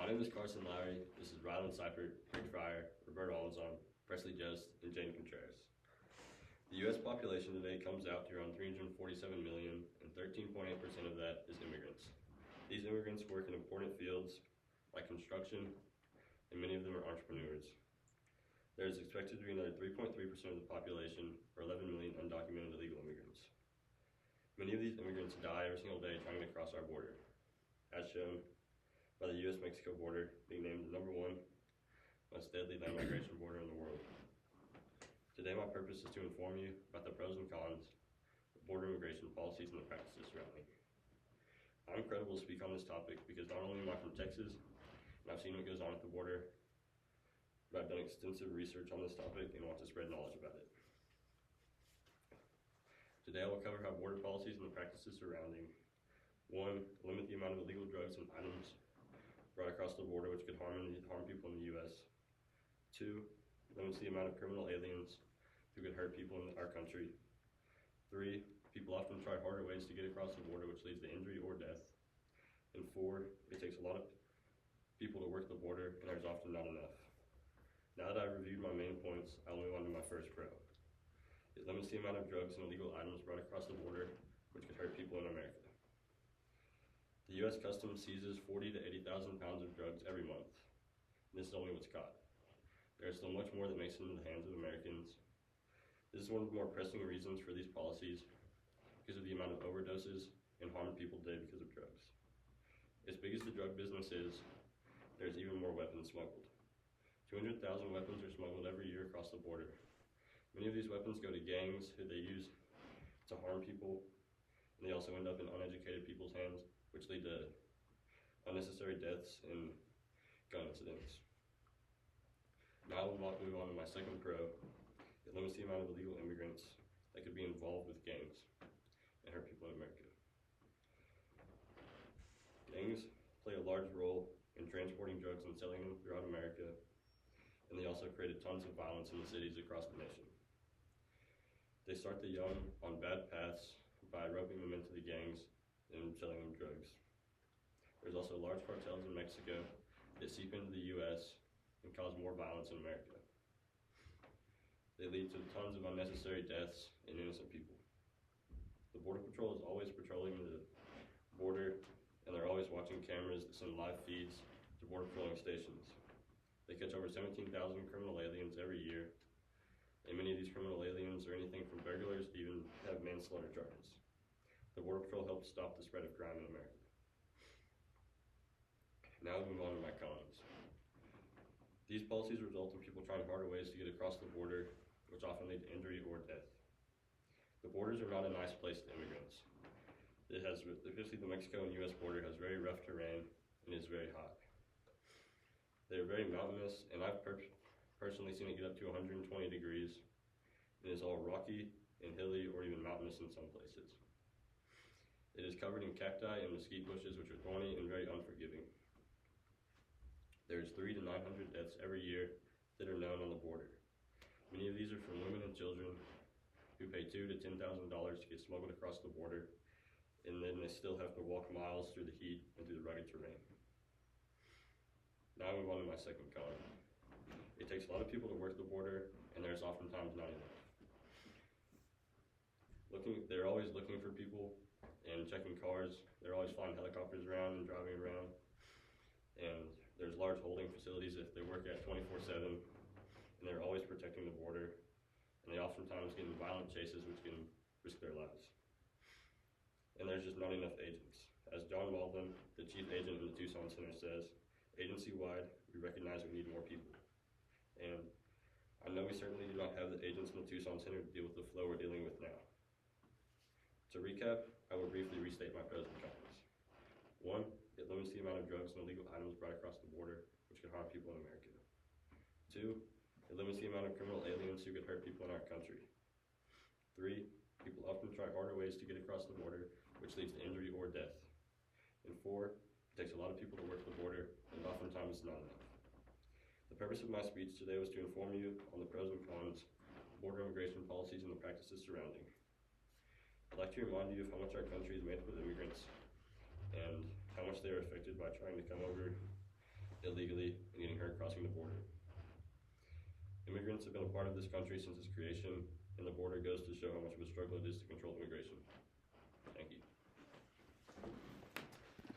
name is Karson Lowery. This is Rylan Seifert, Rick Fryer, Roberto Alonso, Presley Just, and Jane Contreras. The U.S. population today comes out to around 347 million, and 13.8% of that is immigrants. These immigrants work in important fields like construction, and many of them are entrepreneurs. There is expected to be another 3.3% of the population, or 11 million undocumented illegal immigrants. Many of these immigrants die every single day trying to cross our border, as shown by the U.S.-Mexico border being named the #1 most deadly land migration border in the world. Today my purpose is to inform you about the pros and cons of border immigration policies and the practices surrounding. I'm credible to speak on this topic because not only am I from Texas and I've seen what goes on at the border, but I've done extensive research on this topic and want to spread knowledge about it. Today I will cover how border policies and the practices surrounding 1. Limit the amount of illegal drugs and items brought across the border which could harm people in the U.S. 2. Limits the amount of criminal aliens who could hurt people in our country. 3. People often try harder ways to get across the border which leads to injury or death. And 4. It takes a lot of people to work the border and there's often not enough. Now that I've reviewed my main points, I'll move on to my first pro. It limits the amount of drugs and illegal items brought across the border which could hurt people in America. The U.S. Customs seizes 40,000 to 80,000 pounds of drugs every month. This is only what's caught. There is still much more that makes it into the hands of Americans. This is one of the more pressing reasons for these policies because of the amount of overdoses and harm people did because of drugs. As big as the drug business is, there's even more weapons smuggled. 200,000 weapons are smuggled every year across the border. Many of these weapons go to gangs who they use to harm people, and they also end up in uneducated people's hands, which lead to unnecessary deaths and gun incidents. Now we'll move on to my second pro. It limits the amount of illegal immigrants that could be involved with gangs and hurt people in America. Gangs play a large role in transporting drugs and selling them throughout America, and they also created tons of violence in the cities across the nation. They start the young on bad paths by roping them into the gangs and selling them drugs. There's also large cartels in Mexico that seep into the U.S. and cause more violence in America. They lead to tons of unnecessary deaths and innocent people. The Border Patrol is always patrolling the border, and they're always watching cameras that send live feeds to border patrolling stations. They catch over 17,000 criminal aliens every year, and many of these criminal aliens are anything from burglars to even have manslaughter charges. The Border Patrol helps stop the spread of crime in America. Now we move on to my cons. These policies result in people trying harder ways to get across the border, which often lead to injury or death. The borders are not a nice place to immigrants. It has, especially the Mexico and U.S. border, has very rough terrain and is very hot. They are very mountainous, and I've personally seen it get up to 120 degrees. It is all rocky and hilly or even mountainous in some places. It is covered in cacti and mesquite bushes which are thorny and very unforgiving. There's 300 to 900 deaths every year that are known on the border. Many of these are from women and children who pay $2,000 to $10,000 to get smuggled across the border, and then they still have to walk miles through the heat and through the rugged terrain. Now I move on to my second con. It takes a lot of people to work the border, and there's oftentimes not enough. They're always looking for people and checking cars. They're always flying helicopters around and driving around. And there's large holding facilities that they work at 24/7, and they're always protecting the border. And they oftentimes get in violent chases which can risk their lives. And there's just not enough agents. As John Walden, the chief agent in the Tucson Center says, agency-wide, we recognize we need more people. And I know we certainly do not have the agents in the Tucson Center to deal with the flow we're dealing with now. To recap, I will briefly restate my pros and cons. 1, it limits the amount of drugs and illegal items brought across the border, which could harm people in America. 2, it limits the amount of criminal aliens who could hurt people in our country. 3, people often try harder ways to get across the border, which leads to injury or death. And 4, it takes a lot of people to work the border, and oftentimes it's not enough. The purpose of my speech today was to inform you on the pros and cons of border immigration policies and the practices surrounding. I'd like to remind you of how much our country is made up of immigrants and how much they are affected by trying to come over the border. Immigrants have been a part of this country since its creation, and the border goes to show how much of a struggle it is to control immigration.